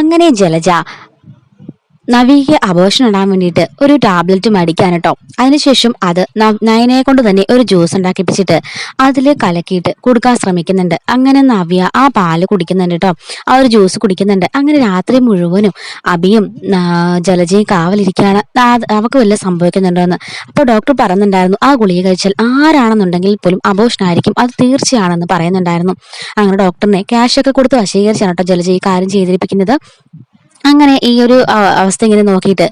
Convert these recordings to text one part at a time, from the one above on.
അങ്ങനെ ജലജ നവിക്ക് അബോർഷൻ ഇടാൻ വേണ്ടിയിട്ട് ഒരു ടാബ്ലറ്റ് മേടിക്കാൻ കേട്ടോ. അതിനുശേഷം അത് നയനയെ കൊണ്ട് തന്നെ ഒരു ജ്യൂസ് ഉണ്ടാക്കിപ്പിച്ചിട്ട് അതിൽ കലക്കിയിട്ട് കൊടുക്കാൻ ശ്രമിക്കുന്നുണ്ട്. അങ്ങനെ നവ്യ ആ പാല് കുടിക്കുന്നുണ്ട് കേട്ടോ, ആ ഒരു ജ്യൂസ് കുടിക്കുന്നുണ്ട്. അങ്ങനെ രാത്രി മുഴുവനും അഭിയും ജലജയും കാവലിരിക്കുകയാണ്, അവർക്ക് വല്ല സംഭവിക്കുന്നുണ്ടോയെന്ന്. അപ്പോൾ ഡോക്ടർ പറയുന്നുണ്ടായിരുന്നു ആ ഗുളിക കഴിച്ചാൽ ആരാണെന്നുണ്ടെങ്കിൽ പോലും അബോർഷൻ ആയിരിക്കും, അത് തീർച്ചയാണെന്ന് പറയുന്നുണ്ടായിരുന്നു. അങ്ങനെ ഡോക്ടറിനെ ക്യാഷൊക്കെ കൊടുത്ത് വശീകരിച്ചാണ് കേട്ടോ ജലജ ഈ കാര്യം ചെയ്തിരിക്കുന്നത്. അങ്ങനെ ഈ ഒരു അവസ്ഥ ഇങ്ങനെ നോക്കിയിട്ട്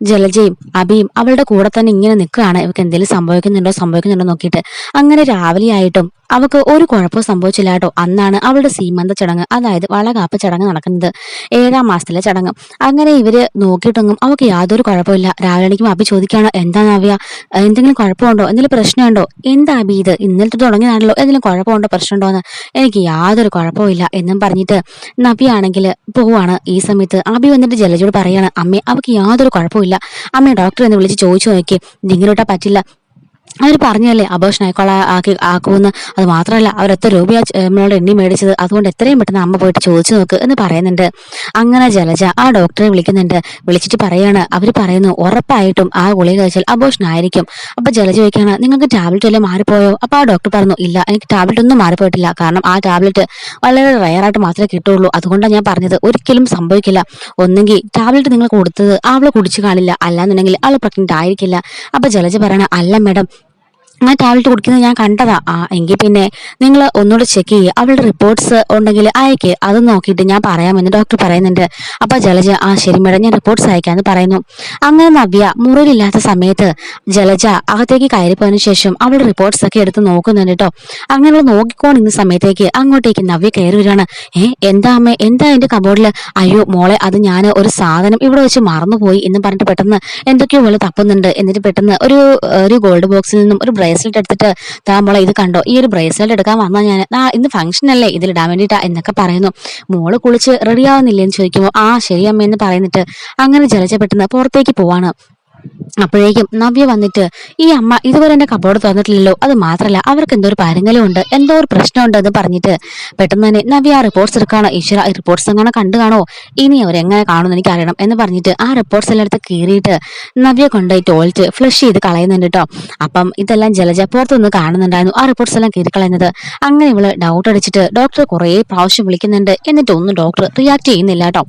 ജലജയും അഭിയും അവളുടെ കൂടെ തന്നെ ഇങ്ങനെ നിൽക്കുകയാണ്, ഇവർക്ക് എന്തെങ്കിലും സംഭവിക്കുന്നുണ്ടോ നോക്കിയിട്ട്. അങ്ങനെ രാവിലെ ആയിട്ടും അവൾക്ക് ഒരു കുഴപ്പവും സംഭവിച്ചില്ല കേട്ടോ. അന്നാണ് അവളുടെ സീമന്ത ചടങ്ങ്, അതായത് വളകാപ്പ് ചടങ്ങ് നടക്കുന്നത്, 7ാം മാസത്തിലെ ചടങ്ങ്. അങ്ങനെ ഇവര് നോക്കിയിട്ടൊന്നും അവൾക്ക് യാതൊരു കുഴപ്പമില്ല. രാവിലെ എണീക്കുമ്പോൾ അഭി ചോദിക്കുകയാണ്, എന്താ നവ്യ, എന്തെങ്കിലും കുഴപ്പമുണ്ടോ, എന്തെങ്കിലും പ്രശ്നമുണ്ടോ, എന്താ അഭി ഇത് ഇന്നലത്തെ തുടങ്ങിയതാണല്ലോ, എന്തെങ്കിലും കുഴപ്പമുണ്ടോ പ്രശ്നമുണ്ടോ എന്ന്. എനിക്ക് യാതൊരു കുഴപ്പമില്ല എന്നും പറഞ്ഞിട്ട് നവ്യ ആണെങ്കിൽ പോവാണ്. ഈ സമയത്ത് അഭി വന്നിട്ട് ജലജയോട് പറയാണ്, അമ്മേ അവൾക്ക് യാതൊരു കുഴപ്പമില്ല, അമ്മ ഡോക്ടറെ എന്ന് വിളിച്ച് ചോദിച്ചു നോക്കി, ഇതിങ്ങോട്ടാ പറ്റില്ല, അവർ പറഞ്ഞല്ലേ അബോർഷൻ ആക്കുമെന്ന്. അത് മാത്രമല്ല അവർ എത്ര രൂപയാ നമ്മളോട് എണ്ണി മേടിച്ചത്, അതുകൊണ്ട് എത്രയും പെട്ടെന്ന് അമ്മ പോയിട്ട് ചോദിച്ചു നോക്ക് എന്ന് പറയുന്നുണ്ട്. അങ്ങനെ ജലജ ആ ഡോക്ടറെ വിളിക്കുന്നുണ്ട്. വിളിച്ചിട്ട് പറയാണ്, അവർ പറയുന്നു ഉറപ്പായിട്ടും ആ ഗുളിക കഴിച്ചാൽ അബോർഷൻ ആയിരിക്കും. അപ്പൊ ജലജ ചോദിക്കുകയാണ്, നിങ്ങൾക്ക് ടാബ്ലറ്റ് എല്ലാം മാറിപ്പോയോ? അപ്പൊ ആ ഡോക്ടർ പറഞ്ഞു, ഇല്ല എനിക്ക് ടാബ്ലറ്റ് ഒന്നും മാറിപ്പോയിട്ടില്ല, കാരണം ആ ടാബ്ലറ്റ് വളരെ റയറായിട്ട് മാത്രമേ കിട്ടുള്ളൂ, അതുകൊണ്ടാണ് ഞാൻ പറഞ്ഞത് ഒരിക്കലും സംഭവിക്കില്ല. ഒന്നെങ്കിൽ ടാബ്ലറ്റ് നിങ്ങൾ കൊടുത്തത് അവള് കുടിച്ചു കാണില്ല, അല്ലാന്നുണ്ടെങ്കിൽ അവൾ പ്രഗ്നന്റ് ആയിരിക്കില്ല. അപ്പൊ ജലജ പറയണ, അല്ല മാഡം ആ ടാബ്ലറ്റ് കുടിക്കുന്നത് ഞാൻ കണ്ടതാ. എങ്കിൽ പിന്നെ നിങ്ങൾ ഒന്നുകൂടെ ചെക്ക് ചെയ്യുക, അവളുടെ റിപ്പോർട്ട്സ് ഉണ്ടെങ്കിൽ അയക്ക്, അത് നോക്കിയിട്ട് ഞാൻ പറയാമെന്ന് ഡോക്ടർ പറയുന്നുണ്ട്. അപ്പൊ ജലജ ശരി മേഡം ഞാൻ റിപ്പോർട്ട്സ് അയക്കാന്ന് പറയുന്നു. അങ്ങനെ നവ്യ മുറിയിലില്ലാത്ത സമയത്ത് ജലജ അകത്തേക്ക് കയറിപ്പോയതിനു ശേഷം അവളുടെ റിപ്പോർട്ട്സ് ഒക്കെ എടുത്ത് നോക്കുന്നുണ്ട് കേട്ടോ. അങ്ങനെ നോക്കിക്കൊണ്ടിരുന്ന സമയത്തേക്ക് അങ്ങോട്ടേക്ക് നവ്യ കയറി വരികയാണ്. എന്താ അമ്മേ, എന്താ എന്റെ കബോർഡില്? അയ്യോ മോളെ, അത് ഞാൻ ഒരു സാധനം ഇവിടെ വെച്ച് മറന്നുപോയി എന്ന് പറഞ്ഞിട്ട് പെട്ടെന്ന് എന്തൊക്കെയോ പോലെ തപ്പുന്നുണ്ട്. എന്നിട്ട് പെട്ടെന്ന് ഒരു ഗോൾഡ് ബോക്സിൽ നിന്നും ഒരു ബ്രേസ്ലെറ്റ് എടുത്തിട്ട്, താ മോളെ ഇത് കണ്ടോ, ഈ ഒരു ബ്രേസ്ലെറ്റ് എടുക്കാൻ വന്നാൽ ഞാൻ ഇന്ന് ഫംഗ്ഷൻ അല്ലേ, ഇതിലിടാൻ വേണ്ടിയിട്ടാ എന്നൊക്കെ പറയുന്നു. മോള് കുളിച്ച് റെഡി ആവുന്നില്ലേന്ന് ചോദിക്കുമ്പോൾ ശരി അമ്മയെന്ന് പറയുന്നിട്ട് അങ്ങനെ ജലജ പെട്ടെന്ന് പുറത്തേക്ക് പോവാണ്. അപ്പോഴേക്കും നവ്യ വന്നിട്ട്, ഈ അമ്മ ഇതുവരെ എന്റെ കബോർഡ് തുറന്നിട്ടില്ലല്ലോ, അത് മാത്രല്ല അവർക്ക് എന്തോ ഒരു പരങ്ങലും ഉണ്ട്, എന്തോ ഒരു പ്രശ്നമുണ്ട് എന്ന് പറഞ്ഞിട്ട് പെട്ടെന്ന് തന്നെ നവ്യ ആ റിപ്പോർട്ട്സ് എടുക്കാണ്. ഈശ്വര, ഈ റിപ്പോർട്ട്സ് എങ്ങനെ കണ്ടു കാണോ, ഇനി അവരെങ്ങനെ കാണുമെന്ന് എനിക്ക് അറിയണം എന്ന് പറഞ്ഞിട്ട് ആ റിപ്പോർട്ട്സ് എല്ലാം എടുത്ത് കീറിയിട്ട് നവ്യ കൊണ്ടുപോയി ടോയ്ലറ്റ് ഫ്ലഷ് ചെയ്ത് കളയുന്നുണ്ട് കേട്ടോ. അപ്പം ഇതെല്ലാം ജലജ പുറത്തുനിന്ന് കാണുന്നുണ്ടായിരുന്നു, ആ റിപ്പോർട്ട്സ് എല്ലാം കീറിക്കളയുന്നത്. അങ്ങനെ ഇവള് ഡൗട്ട് അടിച്ചിട്ട് ഡോക്ടറെ കുറെ പ്രാവശ്യം വിളിക്കുന്നുണ്ട്, എന്നിട്ടൊന്നും ഡോക്ടർ റിയാക്ട് ചെയ്യുന്നില്ല കേട്ടോ.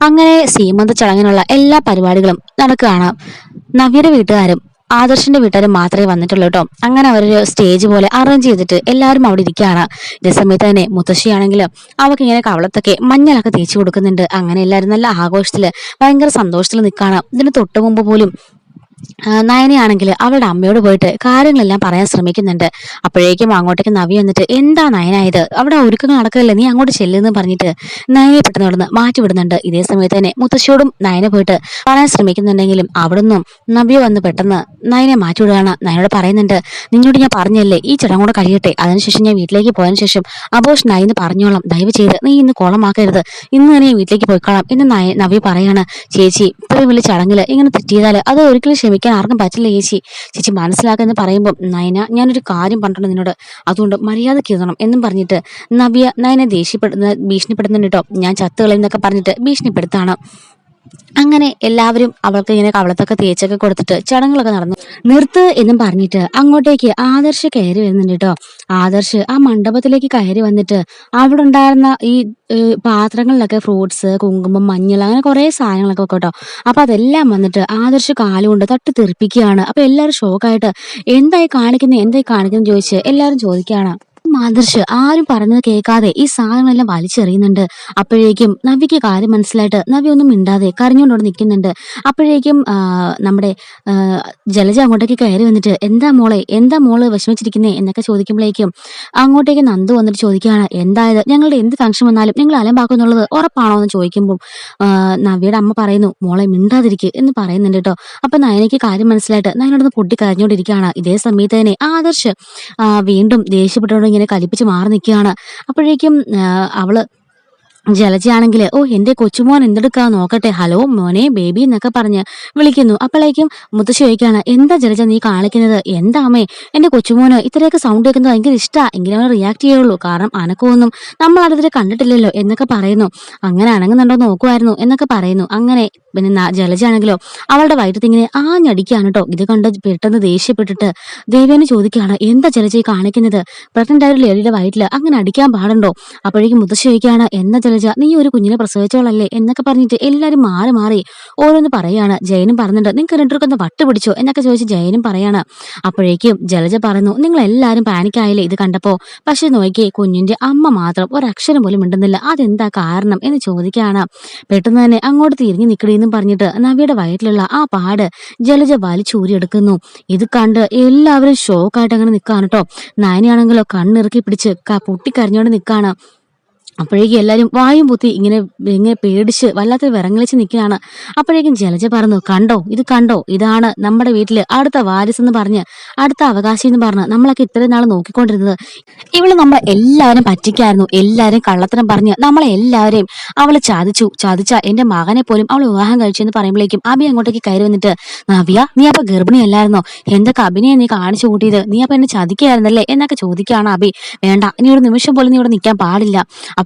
അങ്ങനെ സീമന്ത ചടങ്ങിനുള്ള എല്ലാ പരിപാടികളും നടക്കുകയാണ്. നവ്യയുടെ വീട്ടുകാരും ആദർശിന്റെ വീട്ടുകാരും മാത്രമേ വന്നിട്ടുള്ളൂ കേട്ടോ. അങ്ങനെ അവരൊരു സ്റ്റേജ് പോലെ അറേഞ്ച് ചെയ്തിട്ട് എല്ലാവരും അവിടെ ഇരിക്കുകയാണ്. ഇതേ സമയത്ത് തന്നെ മുത്തശ്ശിയാണെങ്കിൽ അവർക്ക് ഇങ്ങനെ കവളത്തൊക്കെ മഞ്ഞളൊക്കെ തേച്ച് കൊടുക്കുന്നുണ്ട്. അങ്ങനെ എല്ലാവരും നല്ല ആഘോഷത്തില് ഭയങ്കര സന്തോഷത്തിൽ നിൽക്കുകയാണ്. ഇതിന് തൊട്ട് മുമ്പ് പോലും നയനയാണെങ്കിൽ അവളുടെ അമ്മയോട് പോയിട്ട് കാര്യങ്ങളെല്ലാം പറയാൻ ശ്രമിക്കുന്നുണ്ട്. അപ്പോഴേക്കും അങ്ങോട്ടേക്ക് നവ്യ വന്നിട്ട്, എന്താ നയന ഇത്, അവിടെ ഒരുക്കങ്ങൾ നടക്കില്ല, നീ അങ്ങോട്ട് ചെല്ലുന്നു പറഞ്ഞിട്ട് നയനെ പെട്ടെന്ന് അവിടുന്ന് മാറ്റി വിടുന്നുണ്ട്. ഇതേ സമയത്ത് തന്നെ മുത്തശ്ശിയോടും നയന പോയിട്ട് പറയാൻ ശ്രമിക്കുന്നുണ്ടെങ്കിലും അവിടുന്നും നവ്യ വന്ന് പെട്ടെന്ന് നയനെ മാറ്റി വിടുകയാണ്. നയനോട് പറയുന്നുണ്ട്, നിന്നോട് ഞാൻ പറഞ്ഞല്ലേ ഈ ചടങ്ങോടെ കഴിയട്ടെ, അതിനുശേഷം ഞാൻ വീട്ടിലേക്ക് പോയതിനു ശേഷം അബോർഷൻ ആയി എന്ന് പറഞ്ഞോളാം, ദയവ് ചെയ്ത് നീ ഇന്ന് കോളമാക്കരുത്, ഇന്ന് തന്നെ വീട്ടിലേക്ക് പോയിക്കോളാം എന്ന് നവ്യ പറയാണ്. ചേച്ചി ഇത്രയും വലിയ ചടങ്ങില് ഇങ്ങനെ തെറ്റിയതാൽ അത് ഒരിക്കലും ക്ഷമിക്കാൻ ആർക്കും പറ്റില്ല ചേച്ചി, ചേച്ചി മനസ്സിലാക്കാന്ന് പറയുമ്പോൾ, നയന ഞാനൊരു കാര്യം പറഞ്ഞിട്ടുണ്ട് നിന്നോട്, അതുകൊണ്ട് മര്യാദയ്ക്ക് എഴുതണം എന്നും പറഞ്ഞിട്ട് നവ്യ നയനെ ഭീഷണിപ്പെടുന്നുണ്ട് കേട്ടോ. ഞാൻ ചത്തുകളെന്നൊക്കെ പറഞ്ഞിട്ട് ഭീഷണിപ്പെടുത്താണ്. അങ്ങനെ എല്ലാവരും അവൾക്ക് ഇങ്ങനെ കവളത്തൊക്കെ തേച്ചൊക്കെ കൊടുത്തിട്ട് ചടങ്ങുകളൊക്കെ നടന്നു. നിർത്ത് എന്നും പറഞ്ഞിട്ട് അങ്ങോട്ടേക്ക് ആദർശ് കയറി വരുന്നുണ്ട് കേട്ടോ. ആദർശ് ആ മണ്ഡപത്തിലേക്ക് കയറി വന്നിട്ട് അവിടെ ഉണ്ടായിരുന്ന ഈ പാത്രങ്ങളിലൊക്കെ ഫ്രൂട്ട്സ്, കുങ്കുമം, മഞ്ഞൾ, അങ്ങനെ കുറെ സാധനങ്ങളൊക്കെ കേട്ടോ. അപ്പൊ അതെല്ലാം വന്നിട്ട് ആദർശ് കാലുകൊണ്ട് തട്ടി തെറിപ്പിക്കുകയാണ്. അപ്പൊ എല്ലാവരും ഷോക്കായിട്ട് എന്തായി കാണിക്കുന്നത് ചോദിച്ച് എല്ലാവരും ചോദിക്കുകയാണ്. ആദർശ് ആരും പറഞ്ഞത് കേൾക്കാതെ ഈ സാധനങ്ങളെല്ലാം വലിച്ചെറിയുന്നുണ്ട്. അപ്പോഴേക്കും നവ്യക്ക് കാര്യം മനസ്സിലായിട്ട് നവ്യ ഒന്നും മിണ്ടാതെ കരഞ്ഞുകൊണ്ടവിടെ നിൽക്കുന്നുണ്ട്. അപ്പോഴേക്കും നമ്മുടെ ജലജ അങ്ങോട്ടേക്ക് കയറി വന്നിട്ട്, എന്താ മോള് വിഷമിച്ചിരിക്കുന്നേ എന്നൊക്കെ ചോദിക്കുമ്പോഴേക്കും അങ്ങോട്ടേക്ക് നന്ദു വന്നിട്ട് ചോദിക്കുകയാണ്, എന്തായത്, ഞങ്ങളുടെ എന്ത് ഫംഗ്ഷൻ വന്നാലും നിങ്ങൾ അലമ്പാക്കുന്നുള്ളത് ഉറപ്പാണോ എന്ന് ചോദിക്കുമ്പോൾ നവ്യയുടെ അമ്മ പറയുന്നു, മോളെ മിണ്ടാതിരിക്കുക എന്ന് പറയുന്നുണ്ട് കേട്ടോ. അപ്പൊ നയനയ്ക്ക് കാര്യം മനസ്സിലായിട്ട് നയനോടൊന്ന് പൊട്ടി കരഞ്ഞുകൊണ്ടിരിക്കുകയാണ്. ഇതേ സമയത്ത് തന്നെ ആദർശ് വീണ്ടും ദേഷ്യപ്പെട്ടോണ്ട് ഇങ്ങനെ കലിപ്പിച്ച് മാറി നിൽക്കുകയാണ്. അപ്പോഴേക്കും അവള് ജലജയാണെങ്കിൽ ഓ എന്റെ കൊച്ചുമോൻ എന്തെടുക്കാ നോക്കട്ടെ, ഹലോ മോനെ ബേബി എന്നൊക്കെ പറഞ്ഞ് വിളിക്കുന്നു. അപ്പോഴേക്കും മുത്തശ്ശി ചോദിക്കാണ്, എന്താ ജലജ നീ കാണിക്കുന്നത്, എന്താ അമ്മേ എന്റെ കൊച്ചുമോന് ഇത്രയൊക്കെ സൗണ്ട് കേൾക്കുന്നത് ഭയങ്കര ഇഷ്ടാ, എങ്കിലും അവൻ റിയാക്ട് ചെയ്യുള്ളൂ, കാരണം അനക്കമൊന്നും നമ്മൾ അതിൽ കണ്ടിട്ടില്ലല്ലോ എന്നൊക്കെ പറയുന്നു. അങ്ങനെ അനങ്ങുന്നുണ്ടോ നോക്കുമായിരുന്നു എന്നൊക്കെ പറയുന്നു. അങ്ങനെ പിന്നെ ജലജയാണെങ്കിലോ അവളുടെ വയറ്റത്ത് ഇങ്ങനെ ആഞ്ഞടിക്കാണ് കേട്ടോ. ഇത് കണ്ട് പെട്ടെന്ന് ദേഷ്യപ്പെട്ടിട്ട് ദേവേനെ ചോദിക്കുകയാണ്, എന്താ ജലജ ഈ കാണിക്കുന്നത്, പ്രഗ്നന്റ് ആയ ഒരു ലേഡിയുടെ വയറ്റില് അങ്ങനെ അടിക്കാൻ പാടുണ്ടോ? അപ്പോഴേക്കും മുത്തശ്ശി ചോദിക്കുകയാണ്, എന്താ ജലജ നീ ഒരു കുഞ്ഞിനെ പ്രസവിച്ചോളല്ലേ എന്നൊക്കെ പറഞ്ഞിട്ട് എല്ലാവരും മാറി മാറി ഓരോന്ന് പറയാണ്. ജയനും പറഞ്ഞിട്ട് നിങ്ങൾക്ക് രണ്ടുപേർക്കൊന്ന് വട്ട് പിടിച്ചോ എന്നൊക്കെ ചോദിച്ച് ജയനും പറയാണ്. അപ്പോഴേക്കും ജലജ പറയുന്നു, നിങ്ങൾ എല്ലാവരും പാനിക്കായില്ലേ ഇത് കണ്ടപ്പോ, പക്ഷെ നോക്കിയേ കുഞ്ഞിന്റെ അമ്മ മാത്രം ഒരക്ഷരം പോലും മിണ്ടുന്നില്ല, അതെന്താ കാരണം എന്ന് ചോദിക്കുകയാണ്. പെട്ടെന്ന് തന്നെ അങ്ങോട്ട് തിരിഞ്ഞു നിൽക്കണേന്നും പറഞ്ഞിട്ട് നവിയുടെ വയറ്റിലുള്ള ആ പാട് ജലജ വലിച്ചൂരിയെടുക്കുന്നു. ഇത് കണ്ട് എല്ലാവരും ഷോക്കായിട്ട് അങ്ങനെ നിൽക്കാണ് കേട്ടോ. നയനയാണെങ്കിലോ കണ്ണിറുക്കി പിടിച്ച് പൊട്ടിക്കരഞ്ഞോണ്ട് നിൽക്കാണ്. അപ്പോഴേക്കും എല്ലാവരും വായും പൊത്തി ഇങ്ങനെ ഇങ്ങനെ പേടിച്ച് വല്ലാത്ത വിറങ്ങലിച്ച് നിൽക്കുകയാണ്. അപ്പോഴേക്കും ജലജ പറഞ്ഞു, കണ്ടോ ഇത് കണ്ടോ, ഇതാണ് നമ്മുടെ വീട്ടില് അടുത്ത വാരിസ് എന്ന് പറഞ്ഞ് അടുത്ത അവകാശി എന്ന് പറഞ്ഞ് നമ്മളൊക്കെ ഇത്രയും നാൾ നോക്കിക്കൊണ്ടിരുന്നത്. ഇവള് നമ്മളെ എല്ലാവരും പറ്റിക്കായിരുന്നു, എല്ലാവരും കള്ളത്തരം പറഞ്ഞ് നമ്മളെ എല്ലാവരെയും അവള് ചതിച്ച എന്റെ മകനെ പോലും അവൾ വിവാഹം കഴിച്ചു എന്ന് പറയുമ്പോഴേക്കും അബി അങ്ങോട്ടേക്ക് കയറി വന്നിട്ട്, നവ്യ നീ അപ്പൊ ഗർഭിണിയല്ലായിരുന്നോ, എന്തൊക്കെ അഭിനയം നീ കാണിച്ചു കൂട്ടിയത്, നീ അപ്പൊ എന്നെ ചതിക്കായിരുന്നല്ലേ എന്നൊക്കെ ചോദിക്കുകയാണ് അബി. വേണ്ട, ഇനി ഒരു നിമിഷം പോലും നീ ഇവിടെ നിൽക്കാൻ പാടില്ല.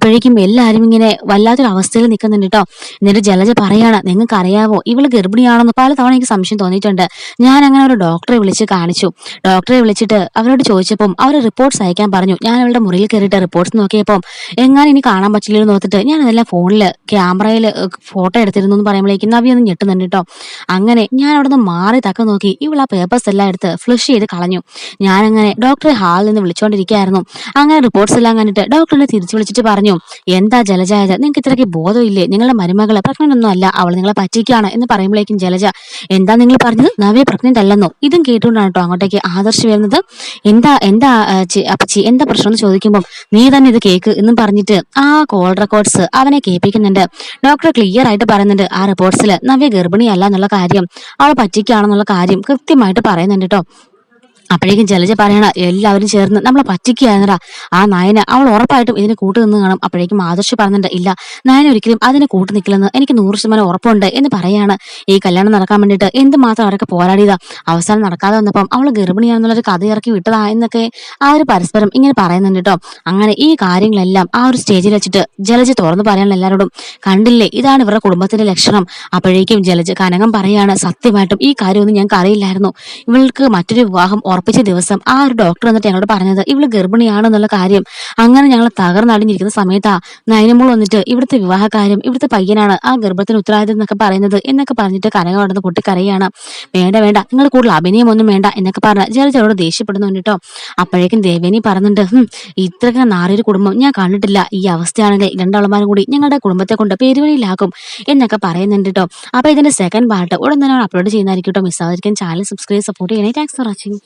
അപ്പോഴേക്കും എല്ലാവരും ഇങ്ങനെ വല്ലാത്തൊരു അവസ്ഥയിൽ നിൽക്കുന്നുണ്ട് കേട്ടോ. എന്നിട്ട് ജലജ പറയാണ്, നിങ്ങൾക്ക് അറിയാവോ ഇവള് ഗർഭിണിയാണെന്ന് പലതവണ എനിക്ക് സംശയം തോന്നിയിട്ടുണ്ട്. ഞാൻ അങ്ങനെ ഒരു ഡോക്ടറെ വിളിച്ച് കാണിച്ചു. ഡോക്ടറെ വിളിച്ചിട്ട് അവരോട് ചോദിച്ചപ്പം അവർ റിപ്പോർട്ട്സ് അയക്കാൻ പറഞ്ഞു. ഞാൻ അവളുടെ മുറിയിൽ കയറിയിട്ട് റിപ്പോർട്ട്സ് നോക്കിയപ്പം എങ്ങനെ ഇനി കാണാൻ പറ്റില്ലെന്ന് നോക്കിയിട്ട് ഞാൻ അതെല്ലാം ഫോണിൽ ക്യാമറയിൽ ഫോട്ടോ എടുത്തിരുന്നു എന്ന് പറയുമ്പോഴേക്കും നവ്യ ഒന്ന് ഞെട്ടുന്നുണ്ട് കേട്ടോ. അങ്ങനെ ഞാൻ അവിടെ നിന്ന് മാറി തക്ക നോക്കി ഇവൾ ആ പേപ്പേഴ്സ് എല്ലാം എടുത്ത് ഫ്ലഷ് ചെയ്ത് കളഞ്ഞു. ഞാനങ്ങനെ ഡോക്ടറെ ഹാളിൽ നിന്ന് വിളിച്ചുകൊണ്ടിരിക്കുകയായിരുന്നു. അങ്ങനെ റിപ്പോർട്ട്സ് എല്ലാം കണ്ടിട്ട് ഡോക്ടറിനെ തിരിച്ചു വിളിച്ചിട്ട് പറഞ്ഞു, എന്താ ജലജായത്, നിങ്ങൾക്ക് ഇത്രയ്ക്ക് ബോധമില്ലേ, നിങ്ങളുടെ മരുമകള് പ്രഗ്നന്റ് ഒന്നും അല്ല, അവൾ നിങ്ങളെ പറ്റിക്കാണ് എന്ന് പറയുമ്പോഴേക്കും ജലജ, എന്താ നിങ്ങൾ പറഞ്ഞത്, നവ്യ പ്രഗ്നന്റ് അല്ലെന്നോ? ഇതും കേട്ടുകൊണ്ടാണ് കേട്ടോ അങ്ങോട്ടേക്ക് ആദർശ് വരുന്നത്. എന്താ എന്താ അപ്പച്ചി എന്താ പ്രശ്നം എന്ന് ചോദിക്കുമ്പോൾ, നീ തന്നെ ഇത് കേക്ക് എന്നും പറഞ്ഞിട്ട് ആ കോൾ റെക്കോർഡ്സ് അവനെ കേൾപ്പിക്കുന്നുണ്ട്. ഡോക്ടർ ക്ലിയർ ആയിട്ട് പറയുന്നുണ്ട് ആ റിപ്പോർട്ട്സിൽ നവ്യ ഗർഭിണിയല്ല എന്നുള്ള കാര്യം, അവൾ പറ്റിക്കാണെന്നുള്ള കാര്യം കൃത്യമായിട്ട് പറയുന്നുണ്ട് കേട്ടോ. അപ്പോഴേക്കും ജലജ പറയണ, എല്ലാവരും ചേർന്ന് നമ്മളെ പറ്റിക്കുകയായിരുന്നടാ ആ നയന, അവൾ ഉറപ്പായിട്ടും ഇതിന് കൂട്ടു നിന്ന് കാണും. അപ്പോഴേക്കും ആദർശ് പറഞ്ഞിട്ട്, ഇല്ല നയന ഒരിക്കലും അതിന് കൂട്ടു നിൽക്കില്ലെന്ന് എനിക്ക് 100% ഉറപ്പുണ്ട് എന്ന് പറയാണ്. ഈ കല്യാണം നടക്കാൻ വേണ്ടിയിട്ട് എന്തുമാത്രം അവരൊക്കെ പോരാടിയതാ, അവസാനം നടക്കാതെ വന്നപ്പം അവൾ ഗർഭിണിയാണെന്നുള്ളൊരു കഥ ഇറക്കി വിട്ടതാ എന്നൊക്കെ ആ ഒരു പരസ്പരം ഇങ്ങനെ പറയുന്നുണ്ട് കേട്ടോ. അങ്ങനെ ഈ കാര്യങ്ങളെല്ലാം ആ ഒരു സ്റ്റേജിൽ വെച്ചിട്ട് ജലജ തുറന്നു പറയാനുള്ള എല്ലാവരോടും, കണ്ടില്ലേ ഇതാണ് ഇവരുടെ കുടുംബത്തിന്റെ ലക്ഷണം. അപ്പോഴേക്കും ജലജ കനകം പറയാണ്, സത്യമായിട്ടും ഈ കാര്യമൊന്നും ഞങ്ങൾക്ക് അറിയില്ലായിരുന്നു. ഇവൾക്ക് മറ്റൊരു വിവാഹം ഉറപ്പിച്ച ദിവസം ആ ഒരു ഡോക്ടർ എന്നിട്ട് ഞങ്ങളോട് പറഞ്ഞത് ഇവള് ഗർഭിണിയാണെന്നുള്ള കാര്യം. അങ്ങനെ ഞങ്ങൾ തകർന്നടിഞ്ഞിരിക്കുന്ന സമയത്താ നയനമോൾ വന്നിട്ട് ഇവിടുത്തെ വിവാഹകാര്യം ഇവിടുത്തെ പയ്യനാണ് ആ ഗർഭത്തിന് ഉത്തരവാദിത്തം എന്നൊക്കെ പറയുന്നത് എന്നൊക്കെ പറഞ്ഞിട്ട് കനകം അവിടെ നിന്ന് പൊട്ടിക്കരയാണ്. വേണ്ട വേണ്ട, നിങ്ങൾ കൂടുതൽ അഭിനയമൊന്നും വേണ്ട എന്നൊക്കെ പറഞ്ഞ ജലജയോട് ദേഷ്യപ്പെടുന്നുണ്ട് കേട്ടോ. അപ്പോഴേക്കും ദേവേനി പറഞ്ഞിട്ട്, ഇത്രയ്ക്ക് നാറിയൊരു കുടുംബം ഞാൻ കണ്ടിട്ടില്ല, ഈ അവസ്ഥയാണെങ്കിൽ രണ്ടാളുമാരും കൂടി ഞങ്ങളുടെ കുടുംബത്തെ കൊണ്ട് പേരുവഴിയിലാക്കും എന്നൊക്കെ പറയുന്നുണ്ട് കേട്ടോ. അപ്പൊ ഇതിന്റെ സെക്കൻഡ് പാർട്ട് ഉടൻ തന്നെ അപ്ലോഡ് ചെയ്യുന്നതായിരിക്കും കേട്ടോ. മിസ്സാതിരിക്കാൻ ചാനൽ സബ്സ്ക്രൈബ് സപ്പോർട്ട് ചെയ്യണേ. Thanks for watching.